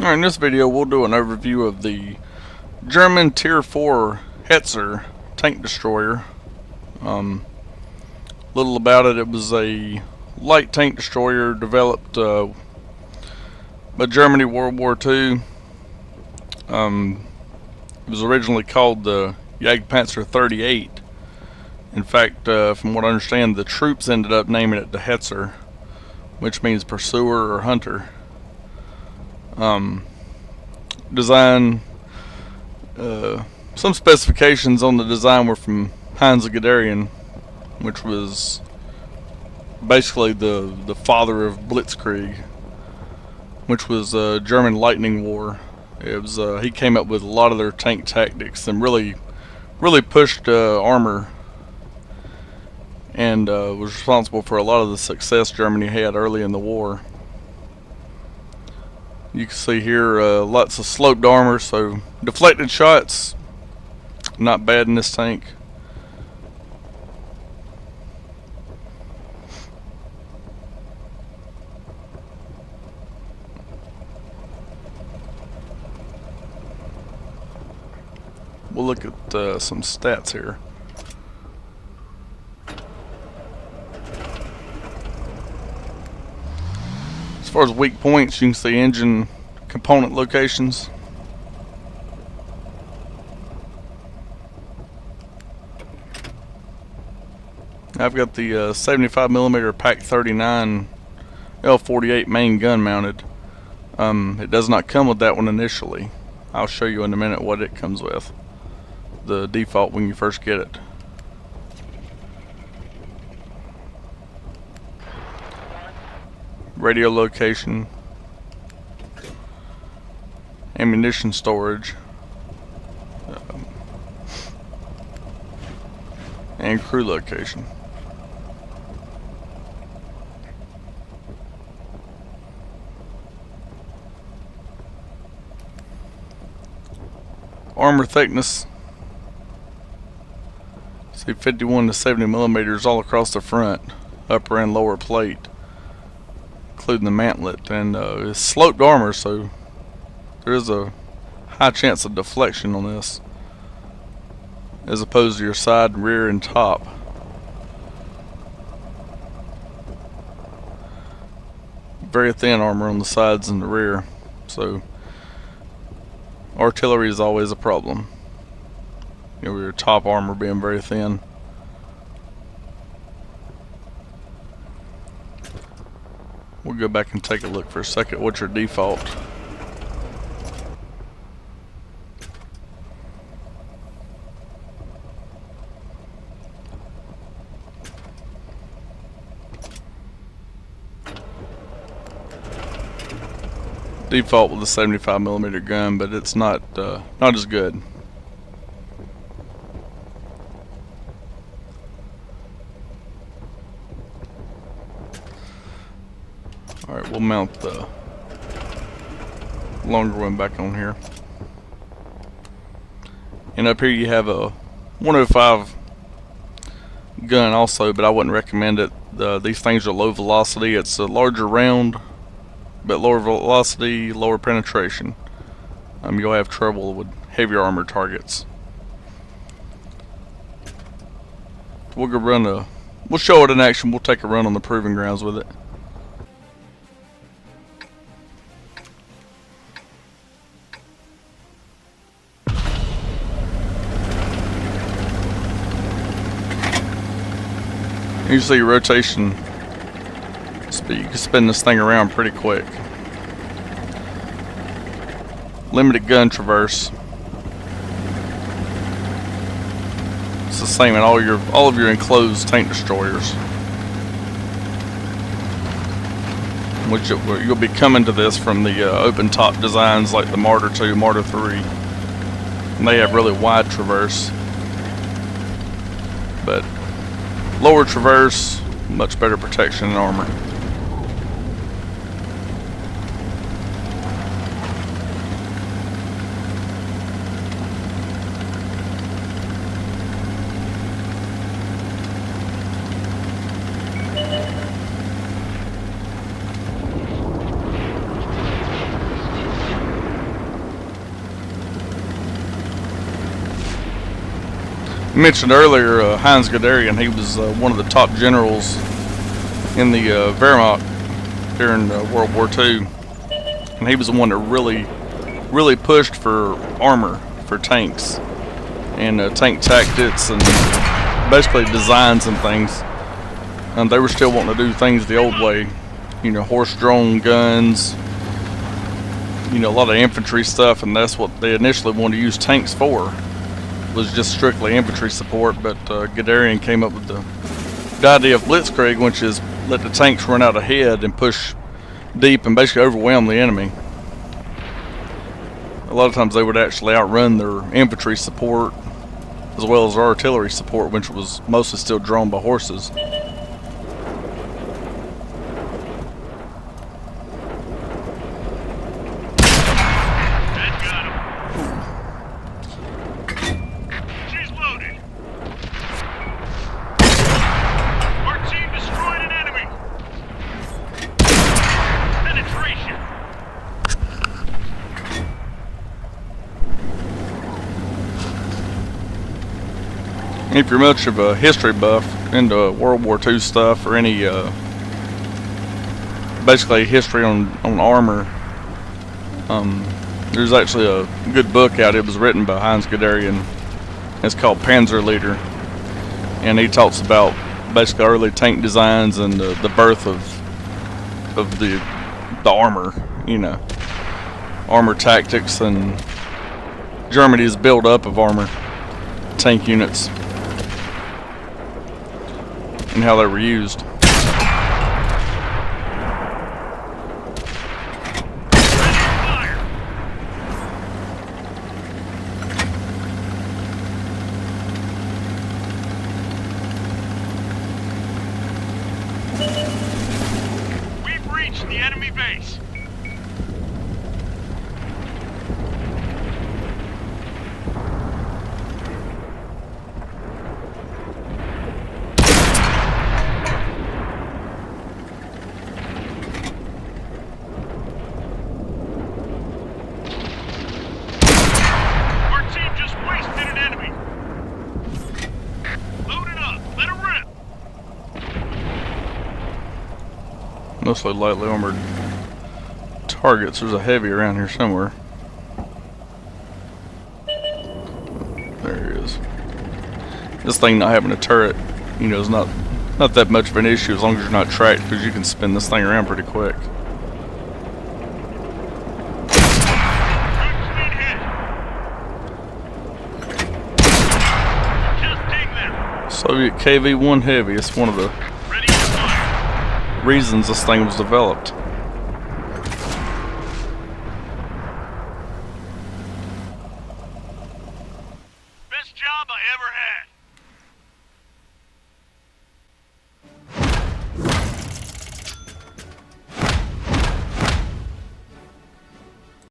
Alright, in this video we'll do an overview of the German Tier 4 Hetzer tank destroyer. Little about it, it was a light tank destroyer developed by Germany World War II. It was originally called the Jagdpanzer 38. In fact, from what I understand, the troops ended up naming it the Hetzer, which means pursuer or hunter. Design, some specifications on the design were from Heinz Guderian, which was basically the father of Blitzkrieg, which was a German lightning war. It was he came up with a lot of their tank tactics and really pushed armor, and was responsible for a lot of the success Germany had early in the war. You can see here lots of sloped armor, so deflected shots not bad in this tank. We'll look at some stats here. As far as weak points, you can see engine component locations. I've got the 75mm Pak 39 L48 main gun mounted. It does not come with that one initially. I'll show you in a minute what it comes with. The default when you first get it. Radio location, ammunition storage, and crew location. Armor thickness, see 51 to 70 millimeters all across the front, upper and lower plate, including the mantlet, and it's sloped armor, so there is a high chance of deflection on this as opposed to your side, rear, and top. Very thin armor on the sides and the rear, so artillery is always a problem. You know, your top armor being very thin. We'll go back and take a look for a second. What's your default? Default with a 75mm gun, but it's not as good. Alright, we'll mount the longer one back on here. And up here you have a 105 gun also, but I wouldn't recommend it. These things are low velocity. It's a larger round, but lower velocity, lower penetration. You'll have trouble with heavier armor targets. We'll go run we'll show it in action. We'll take a run on the proving grounds with it. Usually rotation speed, you can spin this thing around pretty quick. Limited gun traverse. It's the same in all of your enclosed tank destroyers. Which you'll be coming to this from the open top designs like the Martyr 2, Martyr 3. And they have really wide traverse. But lower traverse, much better protection and armor. mentioned earlier Heinz Guderian. He was one of the top generals in the Wehrmacht during World War II, and he was the one that really pushed for armor for tanks and tank tactics and basically designs and things. And they were still wanting to do things the old way, you know, horse-drawn guns, you know, a lot of infantry stuff, and that's what they initially wanted to use tanks for, was just strictly infantry support. But Guderian came up with the idea of blitzkrieg, which is let the tanks run out ahead and push deep and basically overwhelm the enemy. A lot of times they would actually outrun their infantry support as well as their artillery support, which was mostly still drawn by horses. If you're much of a history buff into World War II stuff or any basically history on armor, there's actually a good book out. It was written by Heinz Guderian. It's called Panzer Leader, and he talks about basically early tank designs and the birth of the armor, you know, armor tactics and Germany's build up of armor tank units and how they were used. We've reached the enemy base. Mostly lightly armored targets. There's a heavy around here somewhere. There he is. This thing not having a turret, you know, is not that much of an issue as long as you're not tracked, because you can spin this thing around pretty quick. Soviet KV-1 Heavy. It's one of the reasons this thing was developed. Best job I ever had.